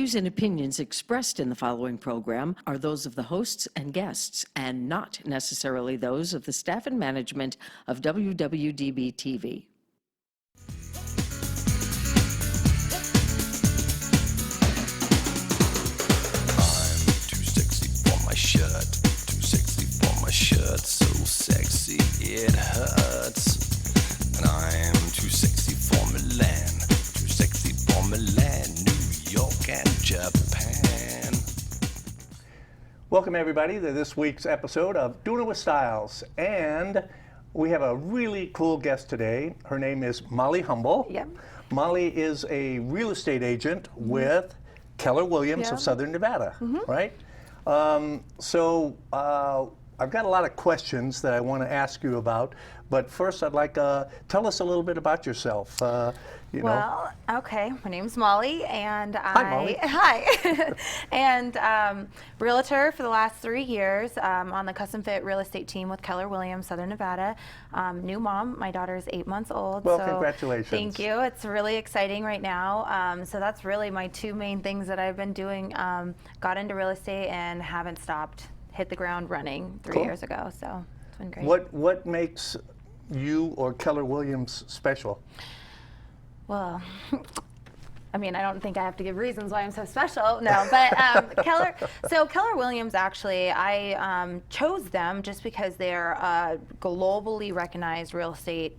views and opinions expressed in the following program are those of the hosts and guests, and not necessarily those of the staff and management of WWDB-TV. So sexy it hurts, and I'm too sexy for Milan, too sexy for Milan, New York and Japan. Welcome everybody to this week's episode of Doing It with Styles, and we have a really cool guest today. Her name is Molly Humble. Yep. Molly is a real estate agent with Keller Williams of Southern Nevada, right? I've got a lot of questions that I want to ask you about, but first I'd like tell us a little bit about yourself. Well, okay, my name's Molly, and Hi, Molly. Hi. And realtor for the last 3 years, on the custom fit real estate team with Keller Williams, Southern Nevada. New mom, my daughter's 8 months old. Well, so congratulations. Thank you. It's really exciting right now. So that's really my two main things that I've been doing. Got into real estate and haven't stopped. Hit the ground running 3 years ago, so it's been great. What makes you or Keller Williams special? Well, I mean, I don't think I have to give reasons why I'm so special. No, but Keller Williams, actually, I chose them just because they're a globally recognized real estate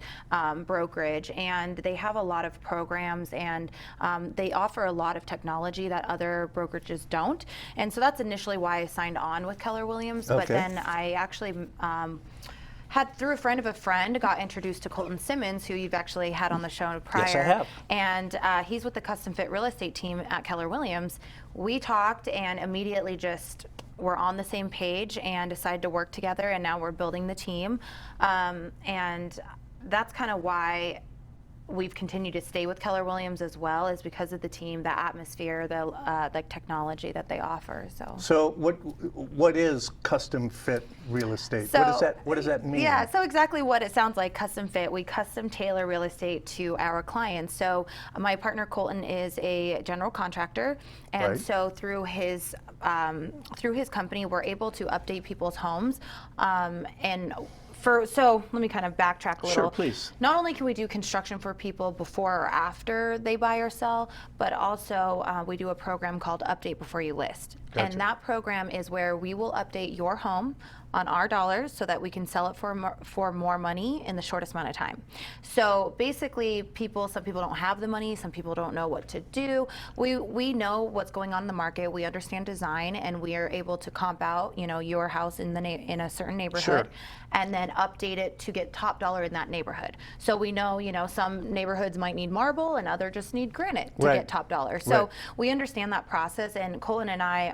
brokerage, and they have a lot of programs, and they offer a lot of technology that other brokerages don't. And so that's initially why I signed on with Keller Williams. Okay. But then I actually through a friend of a friend, got introduced to Colton Simmons, who you've actually had on the show prior. Yes, I have. And he's with the custom fit real estate team at Keller Williams. We talked and immediately just were on the same page and decided to work together, and now we're building the team. And that's kind of why we've continued to stay with Keller Williams as well, is because of the team, the atmosphere, the technology that they offer. So what is custom fit real estate? So, what does that mean? Yeah, so exactly what it sounds like, custom fit. We custom tailor real estate to our clients. So my partner Colton is a general contractor, and Right. so through his company, we're able to update people's homes, so let me kind of backtrack a little. Sure, please. Not only can we do construction for people before or after they buy or sell, but also we do a program called Update Before You List. Gotcha. And that program is where we will update your home on our dollars so that we can sell it for more money in the shortest amount of time. So basically, some people don't have the money, some people don't know what to do. We know what's going on in the market, we understand design, and we are able to comp out, your house in a certain neighborhood. Sure. And then update it to get top dollar in that neighborhood. So we know, some neighborhoods might need marble and others just need granite to Right. get top dollar. So Right. we understand that process, and Colin and I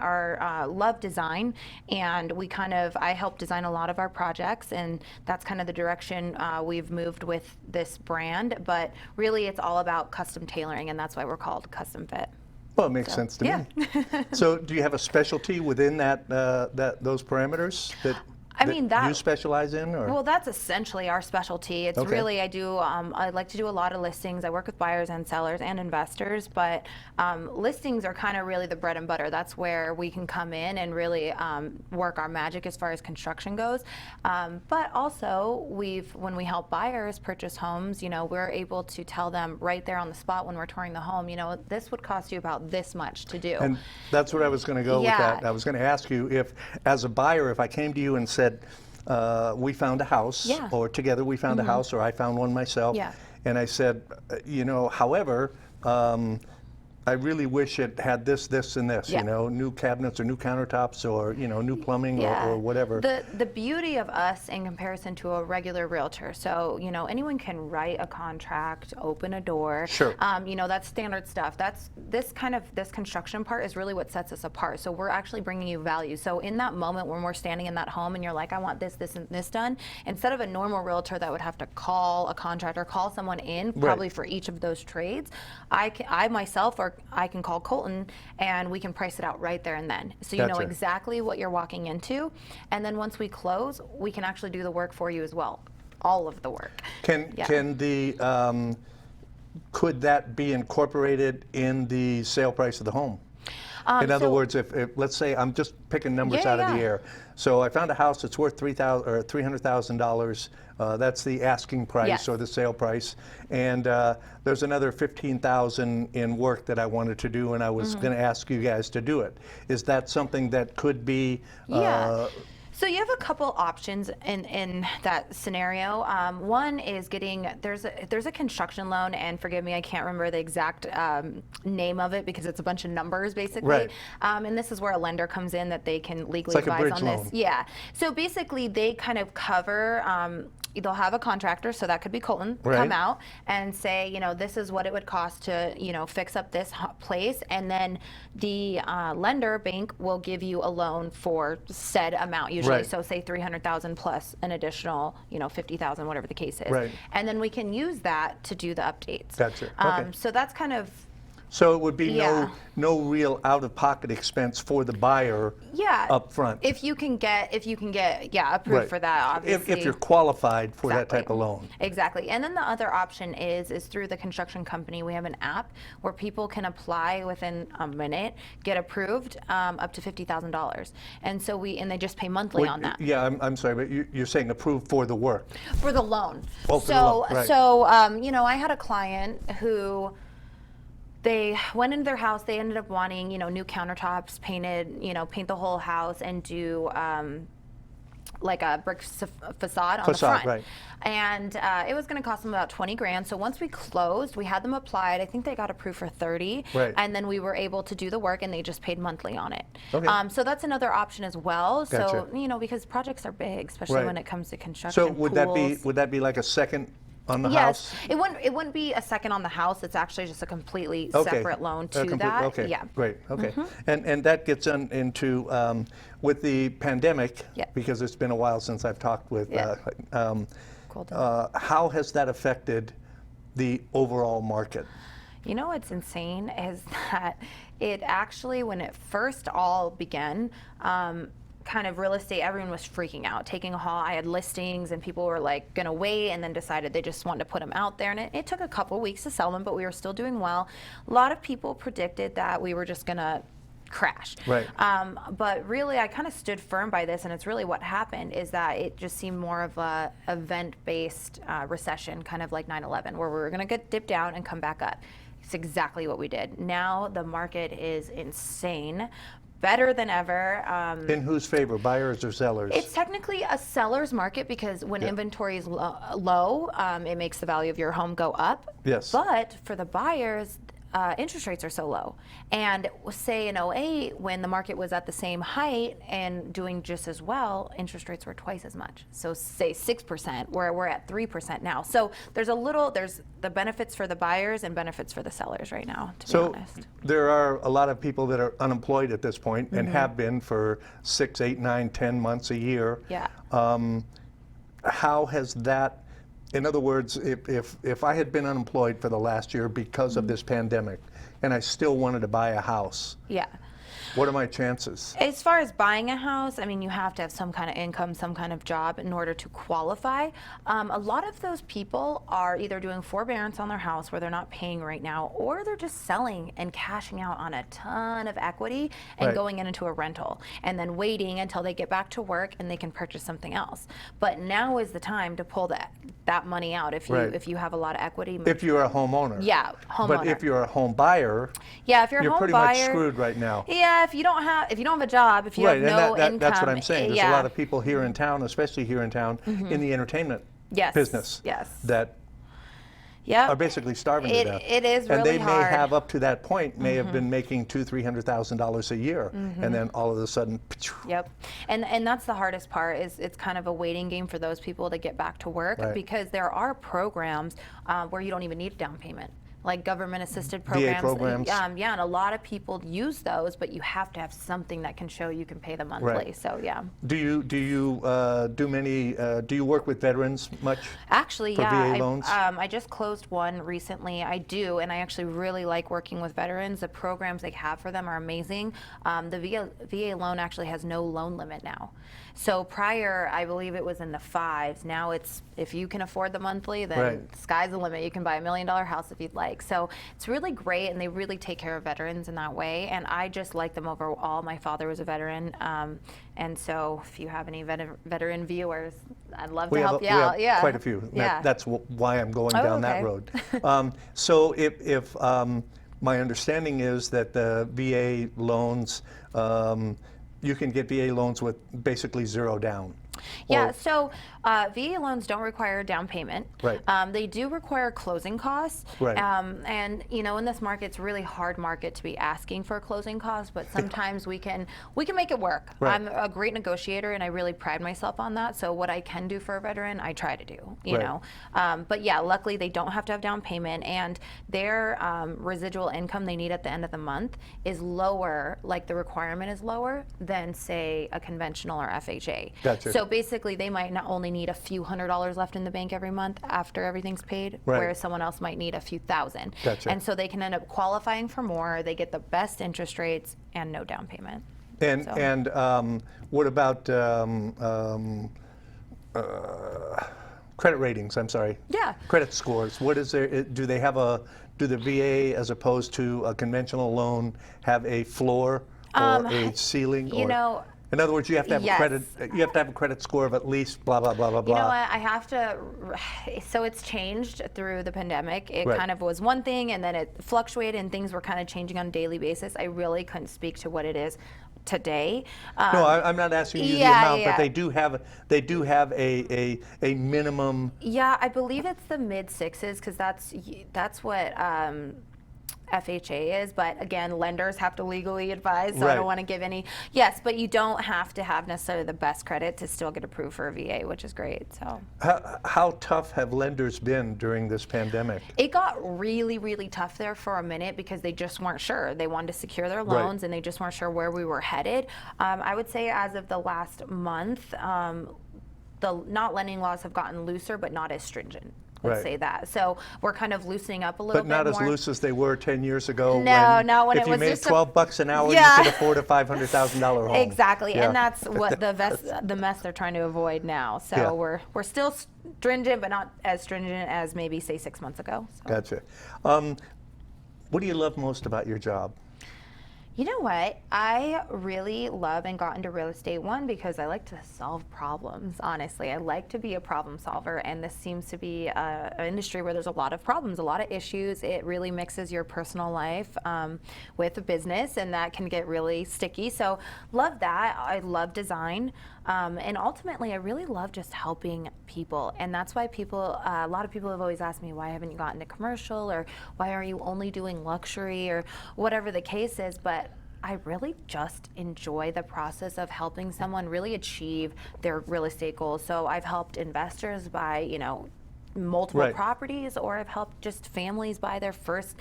love design, and I help design a lot of our projects, and that's kind of the direction we've moved with this brand. But really, it's all about custom tailoring, and that's why we're called Custom Fit. Well, it makes sense to me. So do you have a specialty within those parameters that you specialize in? Or? Well, that's essentially our specialty. It's Okay. really, I like to do a lot of listings. I work with buyers and sellers and investors, but listings are kind of really the bread and butter. That's where we can come in and really work our magic as far as construction goes. But also, when we help buyers purchase homes, we're able to tell them right there on the spot when we're touring the home, this would cost you about this much to do. And that's what I was going to go with that. I was going to ask you if, as a buyer, if I came to you and said, we found a house, or together we found a house, or I found one myself, and I said, however, I really wish it had this, this, and this, new cabinets or new countertops or, new plumbing or whatever. The beauty of us in comparison to a regular realtor, so, anyone can write a contract, open a door. Sure. That's standard stuff. This construction part is really what sets us apart. So we're actually bringing you value. So in that moment when we're standing in that home and you're like, I want this, this, and this done, instead of a normal realtor that would have to call a contractor, call someone in, probably for each of those trades, I myself or I can call Colton and we can price it out right there and then. So you know exactly what you're walking into. And then once we close, we can actually do the work for you as well. All of the work. Could that be incorporated in the sale price of the home? In other words, if let's say I'm just picking numbers out of the air. So I found a house that's worth $300,000. That's the asking price or the sale price, and there's another $15,000 in work that I wanted to do, and I was going to ask you guys to do it. Is that something that could be? So you have a couple options in that scenario. One is there's a construction loan, and forgive me, I can't remember the exact name of it because it's a bunch of numbers basically. Right. And this is where a lender comes in that they can legally it's like advise a bridge on loan. this. Yeah. So basically they kind of cover. They'll have a contractor, so that could be Colton, come out and say, this is what it would cost to, fix up this place, and then the lender bank will give you a loan for said amount usually. So say 300,000 plus an additional, 50,000, whatever the case is. And then we can use that to do the updates. Gotcha. So that's kind of. So it would be no real out-of-pocket expense for the buyer up front. If you can get approved for that, obviously. If you're qualified for that type of loan. Exactly. And then the other option is through the construction company. We have an app where people can apply within a minute, get approved up to $50,000. And so they just pay monthly on that. Yeah, I'm sorry, but you're saying approved for the work. For the loan. Oh, for the loan, right. So I had a client who they went into their house, they ended up wanting, new countertops, paint the whole house and do like a brick facade on the front. Right. And it was going to cost them about 20 grand. So once we closed, we had them applied. I think they got approved for 30. Right. And then we were able to do the work and they just paid monthly on it. Okay. So that's another option as well. Gotcha. So, because projects are big, especially when it comes to construction. So would that be like a second on the house? It wouldn't be a second on the house. It's actually just a completely separate loan to that. Okay. Yeah. Great. Okay. And that gets into with the pandemic, because it's been a while since I've talked with. How has that affected the overall market? What's insane is that it actually, when it first all began, kind of real estate, everyone was freaking out, taking a haul. I had listings and people were like gonna wait and then decided they just wanted to put them out there. And it took a couple weeks to sell them, but we were still doing well. A lot of people predicted that we were just gonna crash. Right. But really, I kind of stood firm by this, and it's really what happened is that it just seemed more of a event-based recession, kind of like 9/11, where we were gonna get dipped down and come back up. It's exactly what we did. Now the market is insane. Better than ever. In whose favor, buyers or sellers? It's technically a seller's market because when inventory is low, it makes the value of your home go up. Yes. But for the buyers, interest rates are so low. And say in 2008, when the market was at the same height and doing just as well, interest rates were twice as much. So say 6%, where we're at 3% now. So there's the benefits for the buyers and benefits for the sellers right now, to be honest. There are a lot of people that are unemployed at this point and have been for 6, 8, 9, 10 months, a year. Yeah. How has that, in other words, if I had been unemployed for the last year because of this pandemic and I still wanted to buy a house, what are my chances? As far as buying a house, I mean, you have to have some kind of income, some kind of job in order to qualify. A lot of those people are either doing forbearance on their house where they're not paying right now, or they're just selling and cashing out on a ton of equity and going into a rental and then waiting until they get back to work and they can purchase something else. But now is the time to pull that money out if you have a lot of equity. If you're a homeowner. Yeah, homeowner. But if you're a home buyer, if you're pretty much screwed right now. Yeah, if you don't have a job, if you have no income. That's what I'm saying. There's a lot of people here in town, especially here in town, in the entertainment business that are basically starving to death. It is really and they hard. may have up to that point have been making $200,000-$300,000 a year, and then all of a sudden. And that's the hardest part. Is it's kind of a waiting game for those people to get back to work because there are programs where you don't even need a down payment. Like government-assisted programs. VA programs. And a lot of people use those, but you have to have something that can show you can pay them monthly. So Do you work with veterans much? Actually, for VA loans? I just closed one recently. I do, and I actually really like working with veterans. The programs they have for them are amazing. The VA loan actually has no loan limit now. So prior, I believe it was in the 5s. Now it's, if you can afford the monthly, then sky's the limit. You can buy $1 million house if you'd like. like. So it's really great, and they really take care of veterans in that way, and I just like them overall. My father was a veteran, and so if you have any veteran viewers, I'd love to help you out. We have quite a few. That's why I'm going down that road. So if my understanding is that the VA loans, you can get VA loans with basically zero down. Yeah, so VA loans don't require a down payment. Right. They do require closing costs. Right. And you know, in this market, it's a really hard market to be asking for closing costs, but sometimes we can make it work. Right. I'm a great negotiator, and I really pride myself on that. So what I can do for a veteran, I try to do. You know, but yeah, luckily they don't have to have down payment, and their residual income they need at the end of the month is lower. Like the requirement is lower than say a conventional or FHA. Gotcha. So basically, they might not only need a few $100s left in the bank every month after everything's paid, whereas someone else might need a few thousand. Gotcha. And so they can end up qualifying for more. They get the best interest rates and no down payment. And what about credit ratings? I'm sorry. Yeah. Credit scores. What is there? Do they have do the VA, as opposed to a conventional loan, have a floor or a ceiling? You know. In other words, you have to have a credit. You have to have a credit score of at least blah blah blah blah blah. You know what? I have to. So it's changed through the pandemic. It kind of was one thing, and then it fluctuated, and things were kind of changing on a daily basis. I really couldn't speak to what it is today. No, I'm not asking you the amount, but they do have a minimum. Yeah, I believe it's the mid sixes, because that's what. FHA is, but again, lenders have to legally advise, so I don't want to give any. Yes, but you don't have to have necessarily the best credit to still get approved for a VA, which is great. So how tough have lenders been during this pandemic? It got really, really tough there for a minute, because they just weren't sure. They wanted to secure their loans, and they just weren't sure where we were headed. I would say as of the last month, the not lending laws have gotten looser, but not as stringent. Let's say that. So we're kind of loosening up a little bit more. But not as loose as they were 10 years ago. No, not when it was just. If you made $12 an hour, you could afford a $500,000 home. Exactly, and that's what the mess they're trying to avoid now. So we're still stringent, but not as stringent as maybe say 6 months ago. So. Gotcha. What do you love most about your job? You know what? I really love and got into real estate, one, because I like to solve problems, honestly. I like to be a problem solver, and this seems to be an industry where there's a lot of problems, a lot of issues. It really mixes your personal life with business, and that can get really sticky. So love that. I love design. And ultimately, I really love just helping people. And that's why a lot of people have always asked me, why haven't you gotten to commercial, or why are you only doing luxury, or whatever the case is. But I really just enjoy the process of helping someone really achieve their real estate goals. So I've helped investors buy, multiple properties, or I've helped just families buy their first,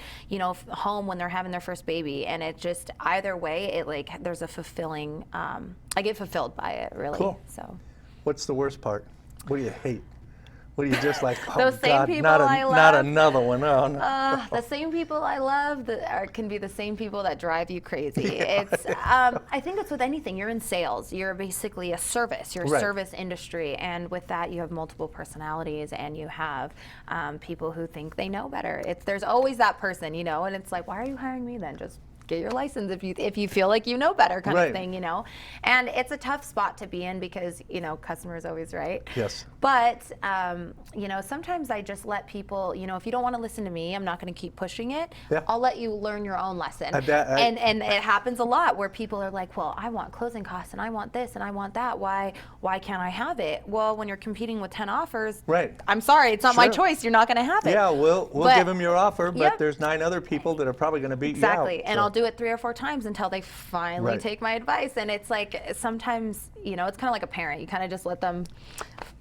home when they're having their first baby. And it just, either way, there's a fulfilling, I get fulfilled by it, really. Cool. So. What's the worst part? What do you hate? What are you just like, oh Those same God, people not I love. Not another one. Oh, no. The same people I love can be the same people that drive you crazy. It's, I think it's with anything. You're in sales. You're basically a service. You're a service industry. And with that, you have multiple personalities, and you have people who think they know better. There's always that person, and it's like, why are you hiring me then? Just get your license if you feel like you know better, kind of thing, And it's a tough spot to be in, because customer is always right. Yes. But sometimes I just let people, if you don't want to listen to me, I'm not going to keep pushing it. Yeah. I'll let you learn your own lesson. And it happens a lot where people are like, well, I want closing costs, and I want this, and I want that. Why can't I have it? Well, when you're competing with 10 offers, I'm sorry, it's not my choice. You're not going to have it. Yeah, we'll give them your offer, but there's 9 other people that are probably going to beat you out. Exactly, and I'll do it 3 or 4 times until they finally take my advice. And it's like, sometimes, it's kind of like a parent. You kind of just let them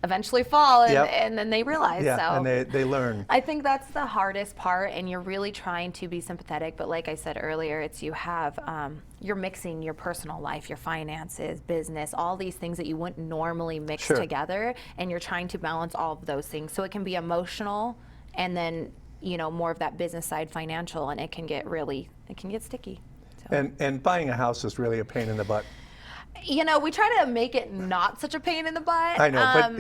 eventually fall, and then they realize. Yeah, so and they learn. I think that's the hardest part, and you're really trying to be sympathetic. But like I said earlier, you're mixing your personal life, your finances, business, all these things that you wouldn't normally mix together, and you're trying to balance all of those things. So it can be emotional, and then more of that business side, financial, and it can get sticky. So. And buying a house is really a pain in the butt. You know, we try to make it not such a pain in the butt. I know,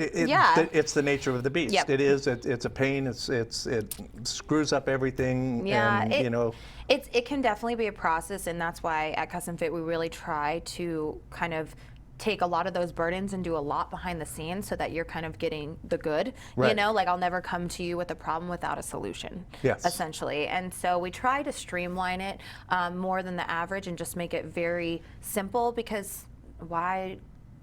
but it's the nature of the beast. Yep. It is. It's a pain. It screws up everything. Yeah, and, you know. It can definitely be a process, and that's why at Custom Fit we really try to kind of take a lot of those burdens and do a lot behind the scenes so that you're kind of getting the good. Right. You know, like I'll never come to you with a problem without a solution. Yes. Essentially. And so we try to streamline it more than the average and just make it very simple, because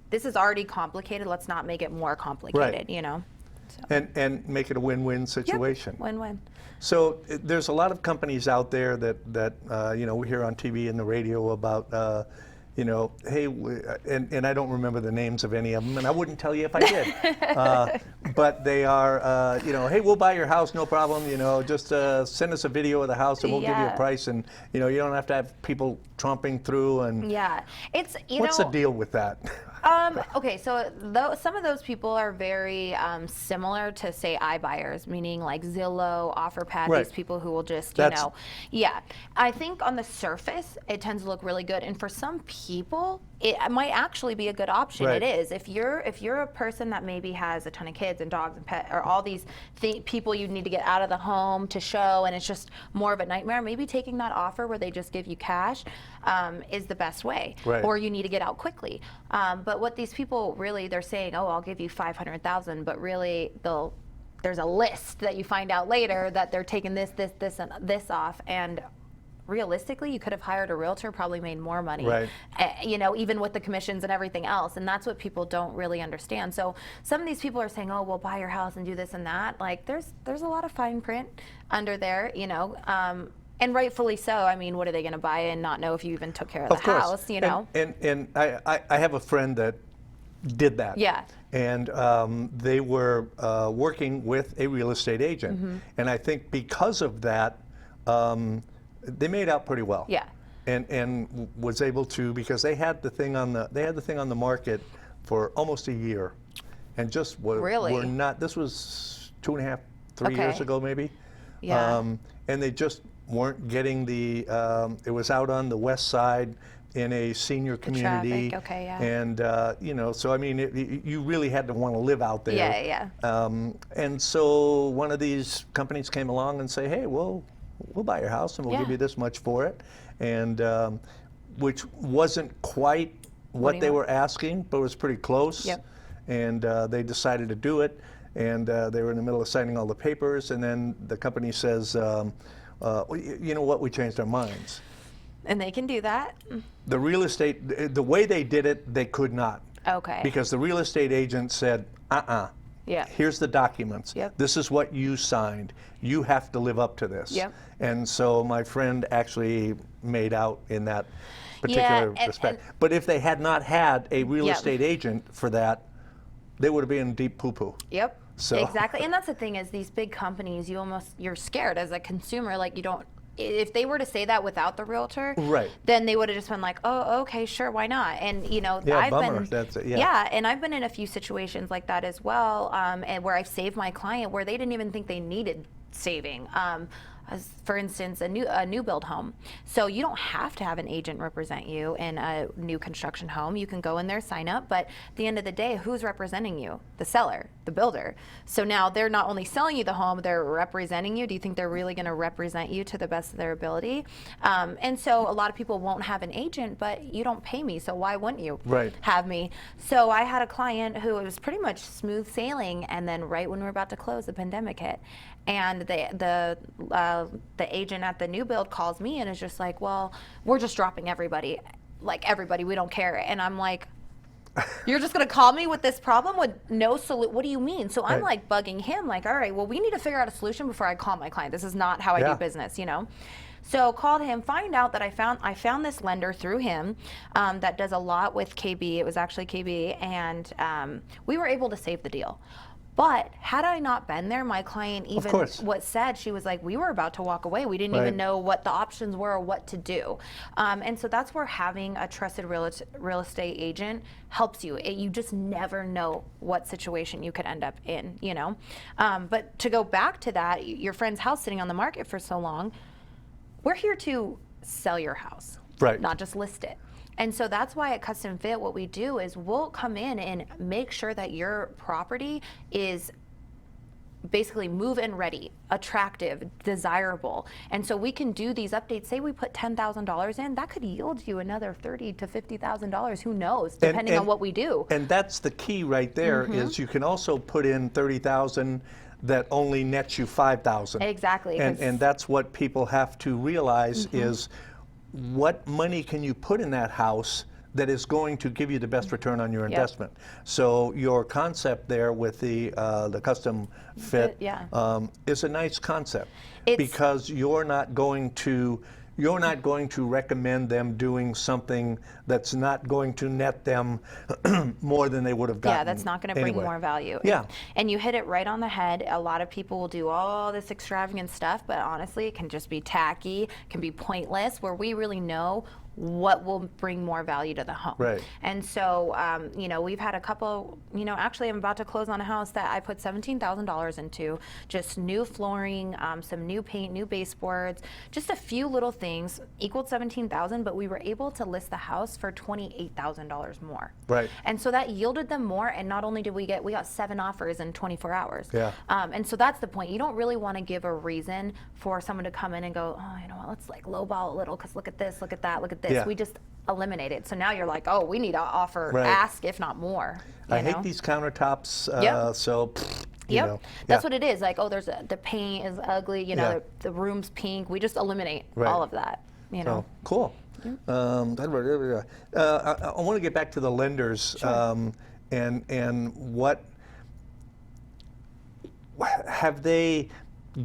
this is already complicated, let's not make it more complicated. Right. You know. So. And make it a win-win situation. Yep. Win-win. So there's a lot of companies out there that you know, we hear on TV and the radio about you know, hey, and I don't remember the names of any of them, and I wouldn't tell you if I did. But they are, you know, hey, we'll buy your house, no problem. You know, just send us a video of the house, and we'll give you a price, and you know, you don't have to have people tromping through. And it's what's the deal with that? Okay, so some of those people are very similar to, say, iBuyers, meaning like Zillow, OfferPad, these people who will just, you know, I think on the surface it tends to look really good, and for some people it might actually be a good option. It is. If you're a person that maybe has a ton of kids and dogs and pets, or all these people you need to get out of the home to show, and it's just more of a nightmare, maybe taking that offer where they just give you cash is the best way. Or you need to get out quickly. But what these people really, they're saying, oh, I'll give you $500,000, but really there's a list that you find out later that they're taking this, and this off, and realistically, you could have hired a realtor, probably made more money, you know, even with the commissions and everything else. And that's what people don't really understand. So some of these people are saying, oh, we'll buy your house and do this and that. Like, there's a lot of fine print under there, you know, and rightfully so. I mean, what are they going to buy and not know if you even took care of the house, you know? And I have a friend that did that. Yeah. And they were working with a real estate agent. And I think because of that, they made out pretty well. Yeah. And was able to, because they had the thing on the market for almost a year, and just were not. This was 2.5, 3 years ago, maybe. Yeah. And they just weren't getting the. It was out on the west side in a senior community. Traffic. Okay. Yeah. And you know, so I mean, you really had to want to live out there. Yeah. Yeah. And so one of these companies came along and say, hey, we'll buy your house and we'll give you this much for it, and which wasn't quite what they were asking, but it was pretty close. Yep. And they decided to do it, and they were in the middle of signing all the papers, and then the company says, you know what, we changed our minds. And they can do that. The real estate, the way they did it, they could not. Okay. Because the real estate agent said, yeah. Here's the documents. Yep. This is what you signed. You have to live up to this. Yep. And so my friend actually made out in that particular respect. But if they had not had a real estate agent for that, they would have been deep poo-poo. Yep. So. Exactly. And that's the thing, is these big companies, you're scared as a consumer, like you don't. If they were to say that without the realtor, then they would have just been like, oh, okay, sure, why not? And you know, I've been, and I've been in a few situations like that as well, and where I've saved my client where they didn't even think they needed saving. As for instance, a new build home. So you don't have to have an agent represent you in a new construction home. You can go in there, sign up, but at the end of the day, who's representing you? The seller, the builder. So now they're not only selling you the home, they're representing you. Do you think they're really going to represent you to the best of their ability? And so a lot of people won't have an agent, but you don't pay me, so why wouldn't you have me? So I had a client who was pretty much smooth sailing, and then right when we were about to close, the pandemic hit. And the agent at the new build calls me and is just like, well, we're just dropping everybody. Like, everybody, we don't care. And I'm like, you're just going to call me with this problem with no solution? What do you mean? So I'm like bugging him, like, all right, well, we need to figure out a solution before I call my client. This is not how I do business, you know? So called him, find out that I found this lender through him that does a lot with KB. It was actually KB, and we were able to save the deal. But had I not been there, my client even what said, she was like, we were about to walk away. We didn't even know what the options were or what to do. And so that's where having a trusted real estate agent helps you. You just never know what situation you could end up in, you know? But to go back to that, your friend's house sitting on the market for so long, we're here to sell your house, not just list it. And so that's why at Custom Fit, what we do is we'll come in and make sure that your property is basically move-in ready, attractive, desirable. And so we can do these updates. Say we put $10,000 in, that could yield you another $30,000 to $50,000. Who knows, depending on what we do. And that's the key right there. Is you can also put in $30,000 that only nets you $5,000. Exactly. And that's what people have to realize is what money can you put in that house that is going to give you the best return on your investment. So your concept there with the Custom Fit is a nice concept, because you're not going to recommend them doing something that's not going to net them more than they would have gotten. Yeah, that's not going to bring more value. Yeah. And you hit it right on the head. A lot of people will do all this extravagant stuff, but honestly, it can just be tacky, can be pointless, where we really know what will bring more value to the home. Right. And so, you know, we've had a couple, you know, actually I'm about to close on a house that I put $17,000 into, just new flooring, some new paint, new baseboards, just a few little things, equaled $17,000, but we were able to list the house for $28,000 more. Right. And so that yielded them more, and not only did we got 7 offers in 24 hours. Yeah. And so that's the point. You don't really want to give a reason for someone to come in and go, oh, you know what, let's like lowball a little, because look at this, look at that, look at this. Yeah. We just eliminate it. So now you're like, oh, we need to offer, ask if not more. I hate these countertops, so you know. That's what it is. Like, oh, the paint is ugly, you know, the room's pink. We just eliminate all of that, you know. So, cool. I want to get back to the lenders. And what have they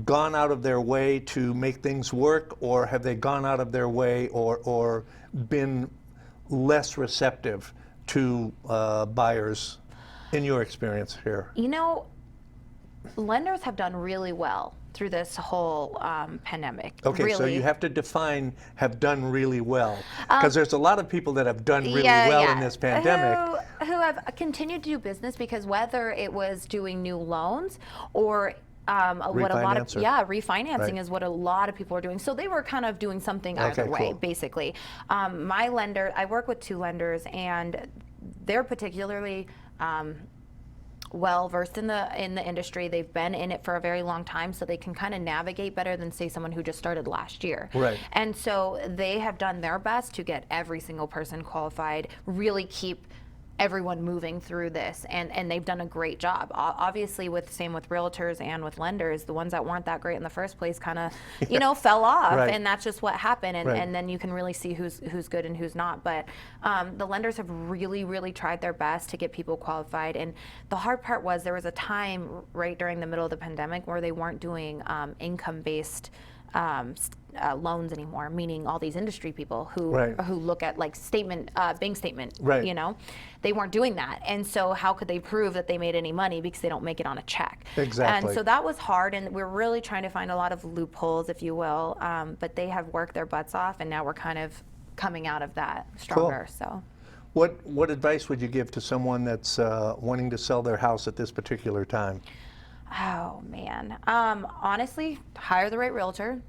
gone out of their way to make things work, or have they gone out of their way or been less receptive to buyers in your experience here? You know, lenders have done really well through this whole pandemic. Okay, really. So you have to define have done really well, because there's a lot of people that have done really well in this pandemic. Who have continued to do business, because whether it was doing new loans or refinancing is what a lot of people are doing. So they were kind of doing something either way, basically. My lender, I work with 2 lenders, and they're particularly well versed in the industry. They've been in it for a very long time, so they can kind of navigate better than, say, someone who just started last year. Right. And so they have done their best to get every single person qualified, really keep everyone moving through this, and they've done a great job. Obviously, same with realtors and with lenders, the ones that weren't that great in the first place kind of you know, fell off, and that's just what happened. And then you can really see who's good and who's not. But the lenders have really tried their best to get people qualified. And the hard part was there was a time right during the middle of the pandemic where they weren't doing income-based loans anymore, meaning all these industry people who look at like bank statement, you know, they weren't doing that. And so how could they prove that they made any money, because they don't make it on a check? Exactly. And so that was hard, and we're really trying to find a lot of loopholes, if you will, but they have worked their butts off, and now we're kind of coming out of that stronger. So what advice would you give to someone that's wanting to sell their house at this particular time? Oh man, honestly, hire the right realtor,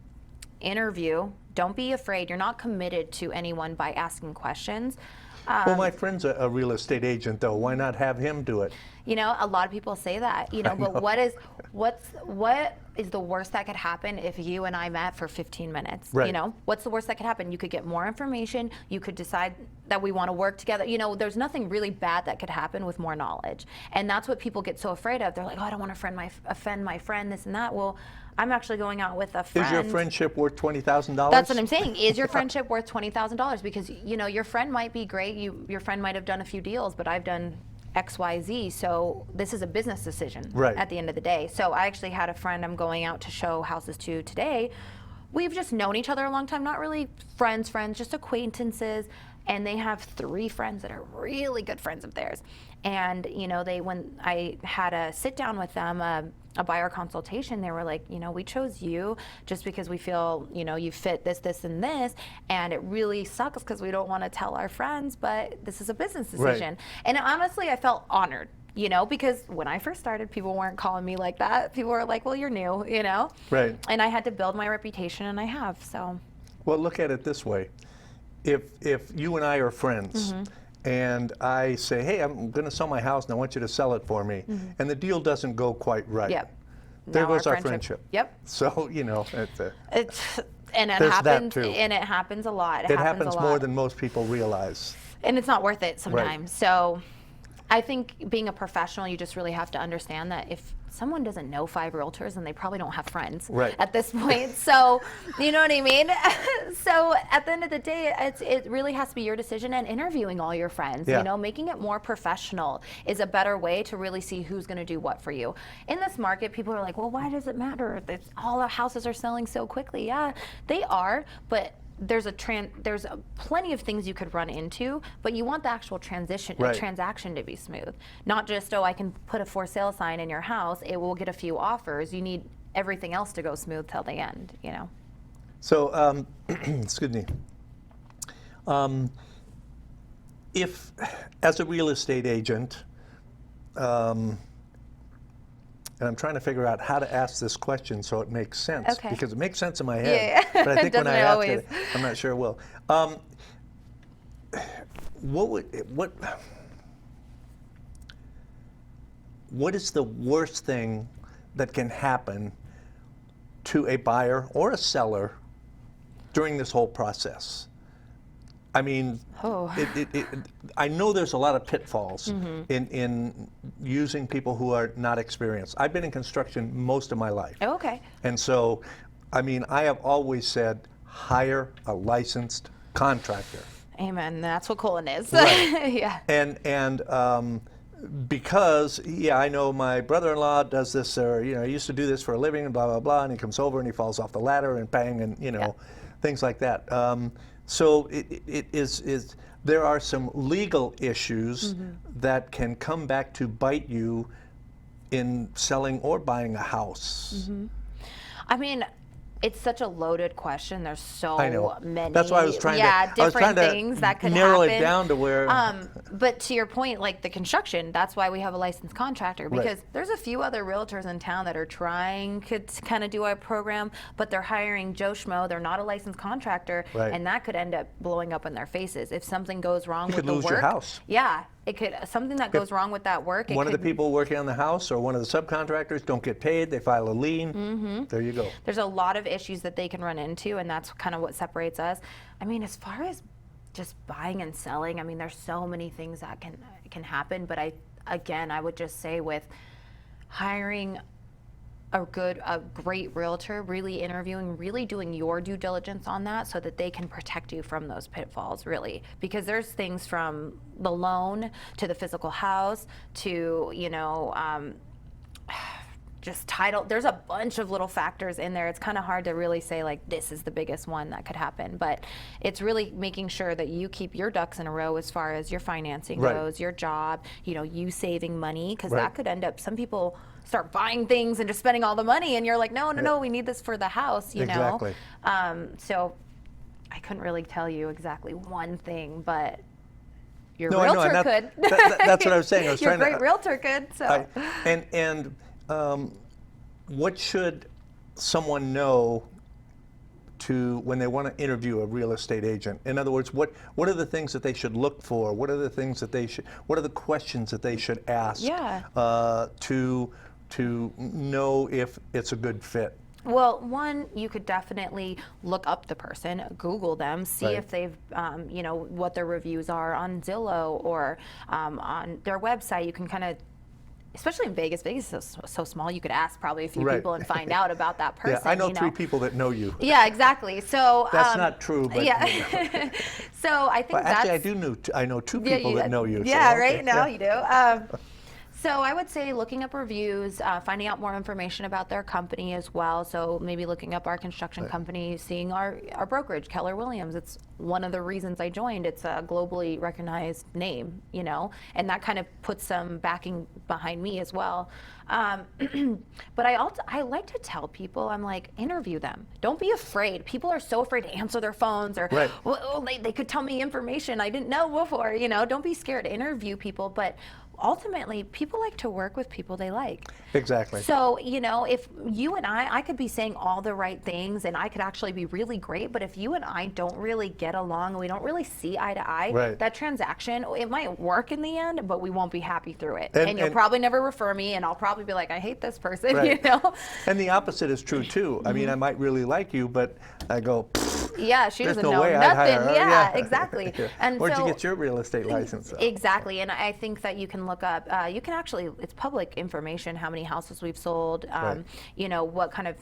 interview. Don't be afraid. You're not committed to anyone by asking questions. Well, my friend's a real estate agent, though. Why not have him do it? You know, a lot of people say that, you know, but what is the worst that could happen if you and I met for 15 minutes? Right. You know, what's the worst that could happen? You could get more information. You could decide that we want to work together. You know, there's nothing really bad that could happen with more knowledge. And that's what people get so afraid of. They're like, oh, I don't want to offend my friend, this and that. Well, I'm actually going out with a friend. Is your friendship worth $20,000? That's what I'm saying. Is your friendship worth $20,000? Because, you know, your friend might be great. Your friend might have done a few deals, but I've done XYZ, so this is a business decision at the end of the day. So I actually had a friend I'm going out to show houses to today. We've just known each other a long time, not really friends, just acquaintances, and they have 3 friends that are really good friends of theirs. And, you know, when I had a sit down with them, a buyer consultation, they were like, you know, we chose you just because we feel, you know, you fit this, this, and this, and it really sucks because we don't want to tell our friends, but this is a business decision. And honestly, I felt honored, you know, because when I first started, people weren't calling me like that. People were like, well, you're new, you know? Right. And I had to build my reputation, and I have, so. Well, look at it this way. if you and I are friends, and I say, hey, I'm going to sell my house and I want you to sell it for me, and the deal doesn't go quite right. Yep. There Now goes our friendship. Yep. So, you know, and it there's that happens, too. and it happens a lot. It happens a more lot. than most people realize. And it's not worth it sometimes. Right. So I think being a professional, you just really have to understand that if someone doesn't know 5 realtors, then they probably don't have friends at this point. So, you know what I mean? So at the end of the day, it really has to be your decision, and interviewing all your friends, you know, making it more professional is a better way to really see who's going to do what for you. In this market, people are like, well, why does it matter? All the houses are selling so quickly. Yeah, they are, but there's plenty of things you could run into, but you want the actual transaction to be smooth. Not just, oh, I can put a for sale sign in your house, it will get a few offers. You need everything else to go smooth till the end, you know? So, excuse me. If, as a real estate agent, and I'm trying to figure out how to ask this question so it makes sense, because it makes sense in my head, but I think when I ask it, I'm not sure it will. What is the worst thing that can happen to a buyer or a seller during this whole process? I mean, I know there's a lot of pitfalls in using people who are not experienced. I've been in construction most of my life. Oh, okay. And so, I mean, I have always said, hire a licensed contractor. Amen. That's what Colin is. Right. Yeah. And because, yeah, I know my brother-in-law does this, or, you know, he used to do this for a living and blah, blah, blah, and he comes over and he falls off the ladder and bang, and, you know, things like that. So there are some legal issues that can come back to bite you in selling or buying a house. I mean, it's such a loaded question. There's so many. That's why I was trying different things that could narrow happen. it down to where. But to your point, like the construction, that's why we have a licensed contractor, because there's a few other realtors in town that are trying to kind of do our program, but they're hiring Joe Schmo. They're not a licensed contractor, and that could end up blowing up in their faces if something goes wrong with the work. You could lose your house. Yeah. It could, something that goes wrong with that work. One of the people working on the house or one of the subcontractors don't get paid, they file a lien, there you go. There's a lot of issues that they can run into, and that's kind of what separates us. I mean, as far as just buying and selling, I mean, there's so many things that can happen, but I would just say with hiring a great realtor, really interviewing, really doing your due diligence on that so that they can protect you from those pitfalls, really. Because there's things from the loan to the physical house to, you know, just title. There's a bunch of little factors in there. It's kind of hard to really say, like, this is the biggest one that could happen. But it's really making sure that you keep your ducks in a row as far as your financing goes, your job, you know, you saving money, because that could end up, some people start buying things and just spending all the money, and you're like, no, we need this for the house, you know? So I couldn't really tell you exactly one thing, but your realtor could. That's what I was saying. I was your great realtor could. So. What should someone know when they want to interview a real estate agent? In other words, what are the things that they should look for? What are the things that what are the questions that they should ask to know if it's a good fit? Well, one, you could definitely look up the person, Google them, see if they've, you know, what their reviews are on Zillow or on their website. You can kind of, especially in Vegas. Vegas is so small, you could ask probably a few people and find out about that person. Yeah, I know, you know 3 people that know you. Yeah, exactly. So that's not true, but yeah. So I think actually, I know 2 people that know you. Yeah, so, right now you do. So I would say looking up reviews, finding out more information about their company as well. So maybe looking up our construction company, seeing our brokerage, Keller Williams. It's one of the reasons I joined. It's a globally recognized name, you know, and that kind of puts some backing behind me as well. But I like to tell people, I'm like, interview them. Don't be afraid. People are so afraid to answer their phones, or well, they could tell me information I didn't know before, you know. Don't be scared to interview people, but ultimately, people like to work with people they like. Exactly. So, you know, if you and I could be saying all the right things and I could actually be really great, but if you and I don't really get along, we don't really see eye to eye, right. that transaction, it might work in the end, but we won't be happy through it. And you'll probably never refer me, and I'll probably be like, I hate this person, right. you know? And the opposite is true too. I mean, I might really like you, but I go, yeah, she doesn't know way nothing. I'd hire her. Yeah, exactly. And where'd so, you get your real estate license? Exactly, and I think that you can look up, you can actually, it's public information, how many houses we've sold, right. you know, what kind of,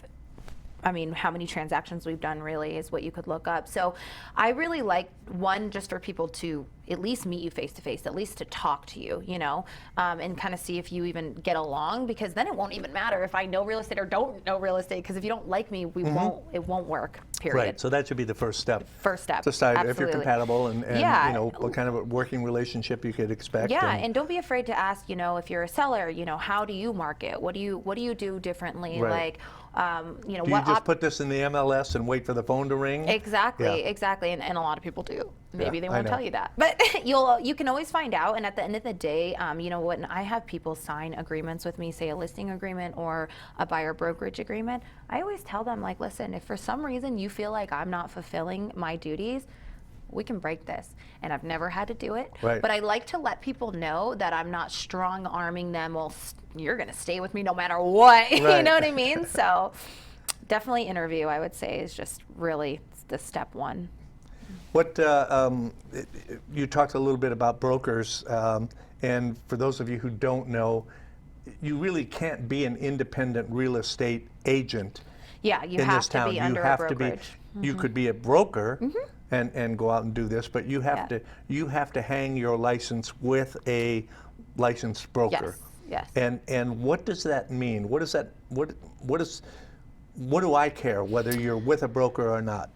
I mean, how many transactions we've done really is what you could look up. So I really like, one, just for people to at least meet you face to face, at least to talk to you, you know, and kind of see if you even get along, because then it won't even matter if I know real estate or don't know real estate, because if you don't like me, we it won't work, period. Right, so that should be the first step. First step. Decide absolutely. if you're compatible and yeah. you know, what kind of a working relationship you could expect. Yeah, and don't be afraid to ask, you know, if you're a seller, you know, how do you market? What do you do differently? Right. Like, you know, do you just put this in the MLS and wait for the phone to ring? Exactly, exactly, and a lot of people do. Maybe they won't tell you that, but you can always find out. And at the end of the day, you know, when I have people sign agreements with me, say a listing agreement or a buyer brokerage agreement, I always tell them, like, listen, if for some reason you feel like I'm not fulfilling my duties, we can break this. And I've never had to do it, right. but I like to let people know that I'm not strong arming them, well, you're gonna stay with me no matter what, right. you know what I mean? So definitely interview, I would say, is just really the step one. What, you talked a little bit about brokers, and for those of you who don't know, you really can't be an independent real estate agent yeah, you in have this to town. be under You have a to be, brokerage. you could be a broker and go out and do this, but you have you have to hang your license with a licensed broker. Yes, yes. And what does that mean? What does that, what do I care whether you're with a broker or not?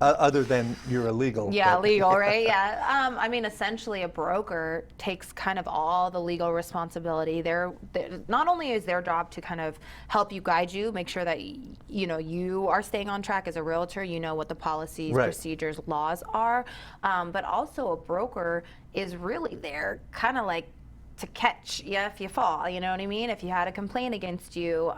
Other than you're illegal. Yeah, but. legal, right? Yeah. I mean, essentially, a broker takes kind of all the legal responsibility. They're not only is their job to kind of help you, guide you, make sure that you know you are staying on track as a realtor. You know what the policies, right. procedures, laws are, but also a broker is really there, kind of like to catch you if you fall, you know what I mean? If you had a complaint against you,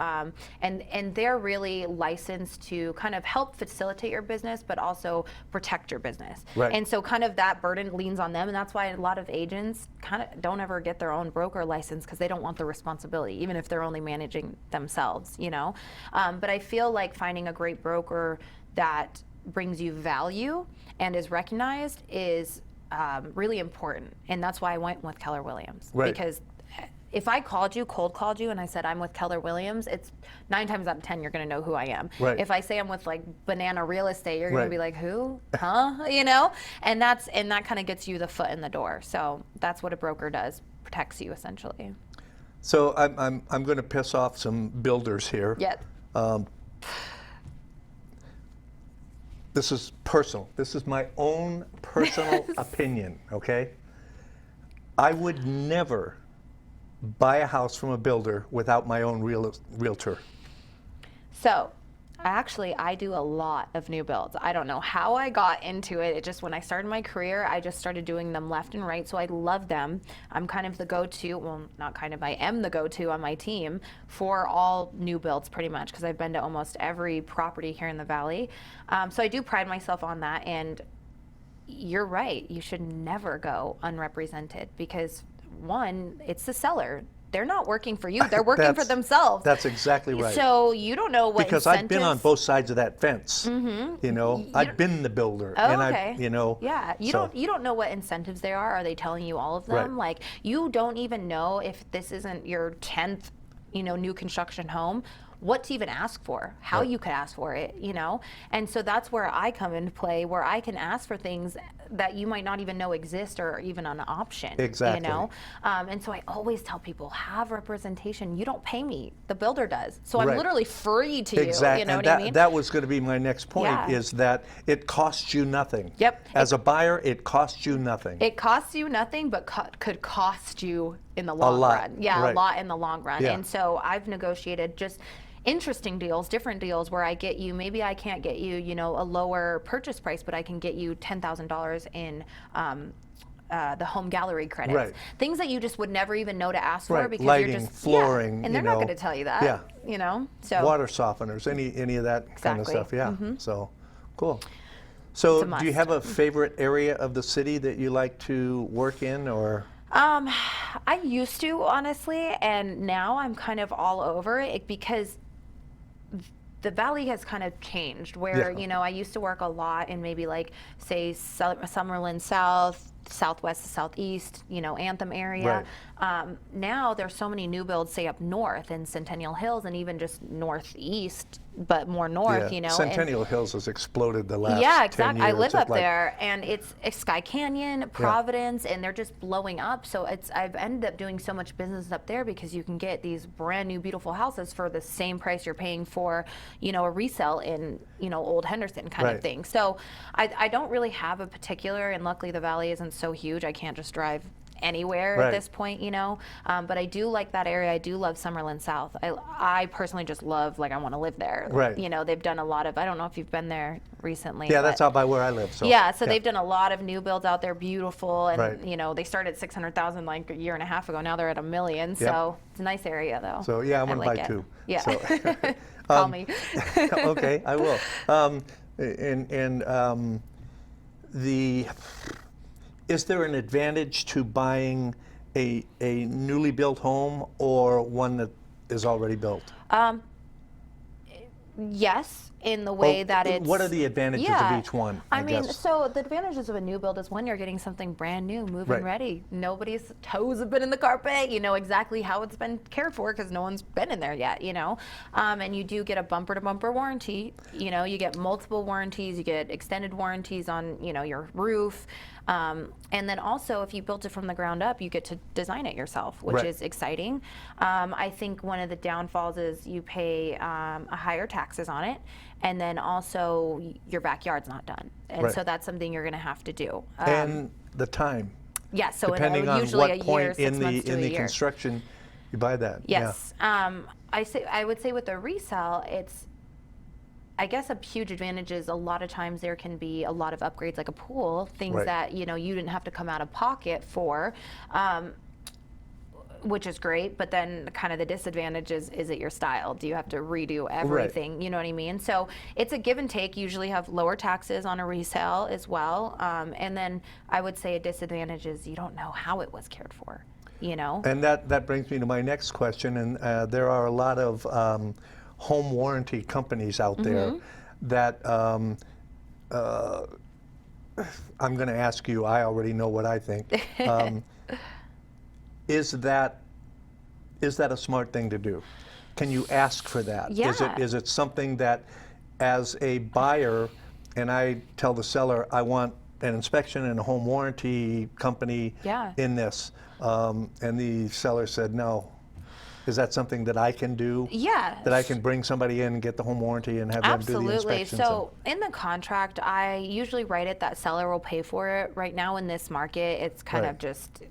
and they're really licensed to kind of help facilitate your business, but also protect your business. Right. And so kind of that burden leans on them, and that's why a lot of agents kind of don't ever get their own broker license, because they don't want the responsibility, even if they're only managing themselves, you know? But I feel like finding a great broker that brings you value and is recognized is really important, and that's why I went with Keller Williams. Right. Because if I cold called you, and I said I'm with Keller Williams, it's 9 times out of 10 you're going to know who I am. Right. If I say I'm with like Banana Real Estate, you're going Right. to be like, who? Huh? You know? And that kind of gets you the foot in the door. So that's what a broker does, protects you essentially. So I'm going to piss off some builders here. Yeah. This is personal. This is my own personal opinion, okay? I would never buy a house from a builder without my own realtor. So I do a lot of new builds. I don't know how I got into it. It just, when I started my career, I just started doing them left and right. So I love them. I'm kind of the go-to, well, not kind of, I am the go-to on my team for all new builds pretty much, because I've been to almost every property here in the Valley. So I do pride myself on that. And you're right, you should never go unrepresented, because one, it's the seller. They're not working for you. They're working for themselves. That's exactly right. So you don't know what because incentives. I've been on both sides of that fence. You know, I've been the builder, and okay. you know. Yeah, you don't know what incentives there are. Are they telling you all of them? Right. Like, you don't even know if this isn't your 10th, you know, new construction home, what to even ask for, how you could ask for it, you know? And so that's where I come into play, where I can ask for things that you might not even know exist or even an option. Exactly. You know? And so I always tell people, have representation. You don't pay me, the builder does. So I'm Right. literally free to Exactly. you know and what I mean? that was going to be my next point, Yeah. is that it costs you nothing. Yep. As a buyer, it costs you nothing. It costs you nothing, but could cost you in the long lot, run. Yeah, right. a lot in the long run. Yeah. And so I've negotiated just interesting deals, different deals, where I get you, maybe I can't get you, you know, a lower purchase price, but I can get you $10,000 in the home gallery credits, Right. things that you just would never even know to ask for Right. because Lighting, you're just flooring, and they're you not know. going to tell you that. Yeah. You know, so Water softeners, any of that kind of Exactly. stuff. Yeah. So cool. It's So a do you must. have a favorite area of the city that you like to work in, or? I used to, honestly, and now I'm kind of all over it because the valley has kind of changed where, Yeah. you know, I used to work a lot in maybe like, say, Summerlin South, Southwest to Southeast, you know, Anthem area. Now there's so many new builds, say up north in Centennial Hills and even just northeast, but more north, Yeah. you know. Centennial Hills has exploded the last Yeah, 10 exactly. years. I live It's up like- there, and it's Sky Canyon, Providence, and they're just blowing up. So I've ended up doing so much business up there because you can get these brand new, beautiful houses for the same price you're paying for, you know, a resale in, you know, Old Henderson kind Right. of thing. So I don't really have a particular, and luckily the valley isn't so huge. I can't just drive anywhere Right. at this point, you know. But I do like that area. I do love Summerlin South. I personally just love, like, I want to live there. Right. You know, they've done a lot of, I don't know if you've been there recently. Yeah, but that's out by where I live. So yeah, so they've done a lot of new builds out there, beautiful, and Right. you know, they started 600,000 like a year and a half ago. Now they're at 1 million. So it's a nice area, though. So yeah, I'm I gonna like buy it. 2. Yeah, So, call me. okay, I will. Is there an advantage to buying a newly built home or one that is already built? Yes, in the way that it's. What are the advantages of each one? I mean, guess? so the advantages of a new build is, one, you're getting something brand new, move-in Right. ready. Nobody's toes have been in the carpet. You know exactly how it's been cared for because no one's been in there yet, you know. And you do get a bumper-to-bumper warranty. You know, you get multiple warranties. You get extended warranties on, you know, your roof. And then also, if you built it from the ground up, you get to design it yourself, which Right. is exciting. I think one of the downfalls is you pay a higher taxes on it, and then also your backyard's not done, and Right. so that's something you're going to have to do. And the time, Yeah, so depending on usually what a year, point 6 in months to the a year. construction you buy that. Yes. I would say with the resale, it's, I guess, a huge advantage is a lot of times there can be a lot of upgrades, like a pool, things Right. that, you know, you didn't have to come out of pocket for, which is great. But then kind of the disadvantage is it your style? Do you have to redo everything? You know what I mean? So it's a give and take. You usually have lower taxes on a resale as well. And then I would say a disadvantage is you don't know how it was cared for, you know? And that brings me to my next question. And there are a lot of home warranty companies out there that I'm going to ask you. I already know what I think. Is that a smart thing to do? Can you ask for that? Yeah. Is it something that, as a buyer, and I tell the seller I want an inspection and a home warranty company in this, and the seller said no? Is that something that I can do? Yeah. That I can bring somebody in and get the home warranty and have them do the Absolutely. inspections? So in the contract, I usually write it that seller will pay for it. Right now in this market, it's kind Right. of just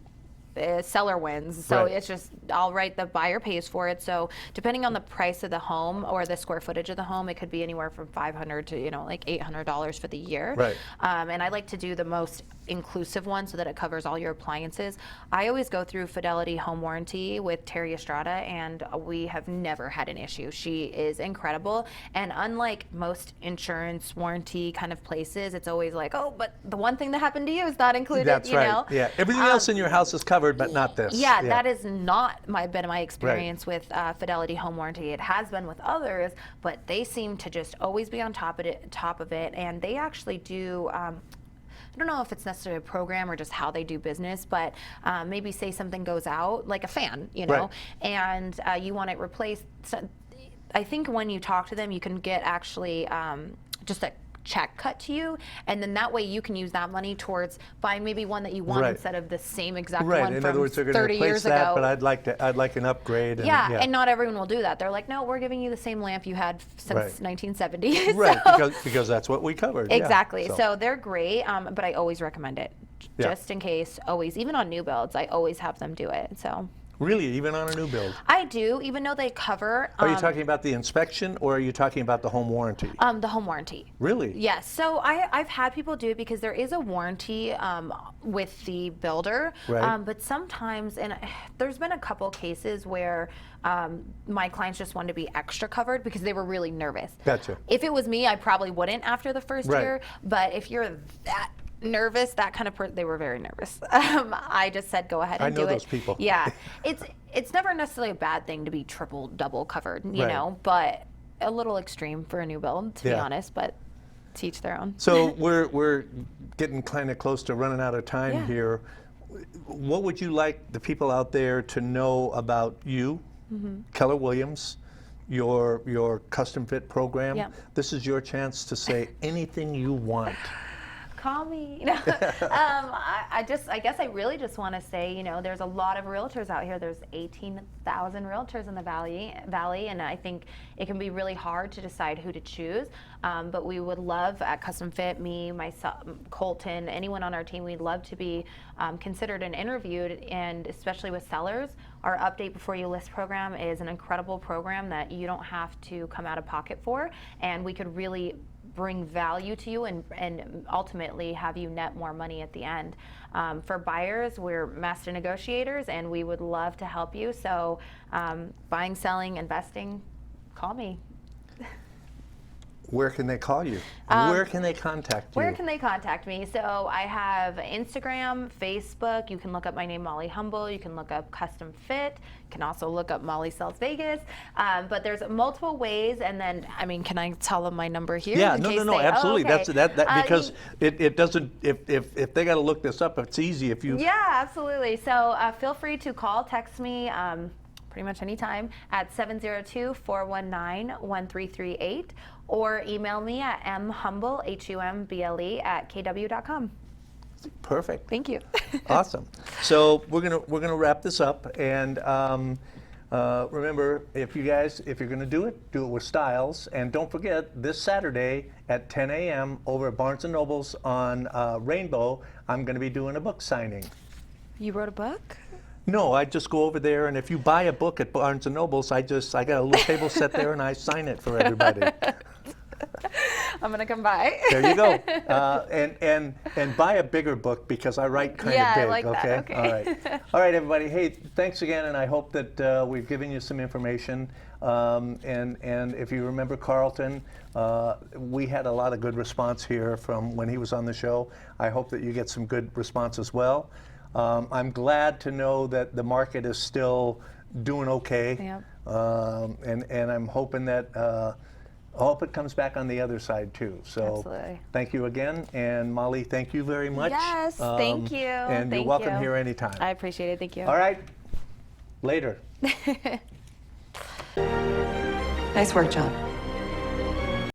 seller wins. So Right. it's just, I'll write the buyer pays for it. So depending on the price of the home or the square footage of the home, it could be anywhere from $500 to, you know, like $800 for the year. Right. And I like to do the most inclusive one so that it covers all your appliances. I always go through Fidelity Home Warranty with Terry Estrada, and we have never had an issue. She is incredible. And unlike most insurance warranty kind of places, it's always like, oh, but the one thing that happened to you is not included. That's you right. know? Yeah. Everything else in your house is covered, but not this. Yeah, that is not been my experience with Fidelity Home Warranty. It has been with others, but they seem to just always be on top of it, and they actually do. I don't know if it's necessarily a program or just how they do business, but maybe say something goes out, like a fan, you know, and you want it replaced. So I think when you talk to them, you can get actually just a check cut to you, and then that way you can use that money towards buying maybe one that you want instead of the same exact one In from other words, they're going to 30 replace years that, ago. but I'd like an upgrade. And, And not everyone will do that. They're like, no, we're giving you the same lamp you had since 1970. Right, So- because that's what we covered. Exactly. Yeah, so they're great, but I always recommend it, just in case. Always, even on new builds, I always have them do it. So. Really, even on a new build? I do, even though they cover. Are you talking about the inspection, or are you talking about the home warranty? The home warranty. Really? Yes. So I've had people do it because there is a warranty with the builder. Right. But sometimes, and there's been a couple cases where my clients just wanted to be extra covered because they were really nervous. Gotcha. If it was me, I probably wouldn't after the first Right. year. But if you're that nervous, that kind of they were very nervous. I just said go ahead and do it. I know those people. Yeah. It's never necessarily a bad thing to be triple, double covered, you Right. know, but a little extreme for a new build, to be Yeah. honest, but to each their own. So we're getting kind of close to running out of time Yeah. here. What would you like the people out there to know about you, Keller Williams, your custom fit program? Yep. This is your chance to say anything you want. Call me. No. I guess I really just want to say, you know, there's a lot of realtors out here. There's 18,000 realtors in the valley, and I think it can be really hard to decide who to choose. But we would love at Custom Fit, me, myself, Colton, anyone on our team, we'd love to be considered and interviewed, and especially with sellers. Our Update Before You List program is an incredible program that you don't have to come out of pocket for, and we could really bring value to you and ultimately have you net more money at the end. For buyers, we're master negotiators and we would love to help you. So buying, selling, investing, call me. Where can they call you? Where can they contact you? Where can they contact me? So I have Instagram, Facebook. You can look up my name, Molly Humble. You can look up Custom Fit. You can also look up Molly Sells Vegas. But there's multiple ways. And then, I mean, can I tell them my number here? Yeah, in no, case absolutely. Oh, okay. That's because it doesn't. If they got to look this up, it's easy. If you. Yeah, absolutely. So feel free to call, text me. Pretty much anytime at 702-419-1338 or email me at mhumble, HUMBLE @kw.com. Perfect. Thank you. Awesome. So we're gonna wrap this up, and remember, if you're gonna do it with Styles, and don't forget this Saturday at 10 a.m. over at Barnes & Noble's on Rainbow, I'm gonna be doing a book signing. You wrote a book? No, I just go over there, and if you buy a book at Barnes & Noble's, I got a little table set there, and I sign it for everybody. I'm gonna come by. There you go. And buy a bigger book because I write kind of big. I like okay? that. Okay. All right. All right, everybody. Hey, thanks again, and I hope that we've given you some information. And if you remember Carlton, we had a lot of good response here from when he was on the show. I hope that you get some good response as well. I'm glad to know that the market is still doing okay. Yep. And I'm hoping that I hope it comes back on the other side too. So Absolutely. Thank you again. And Molly, thank you very much. Yes, thank you. And Thank you're welcome you. here anytime. I appreciate it. Thank you. All right. Later. Nice work, John.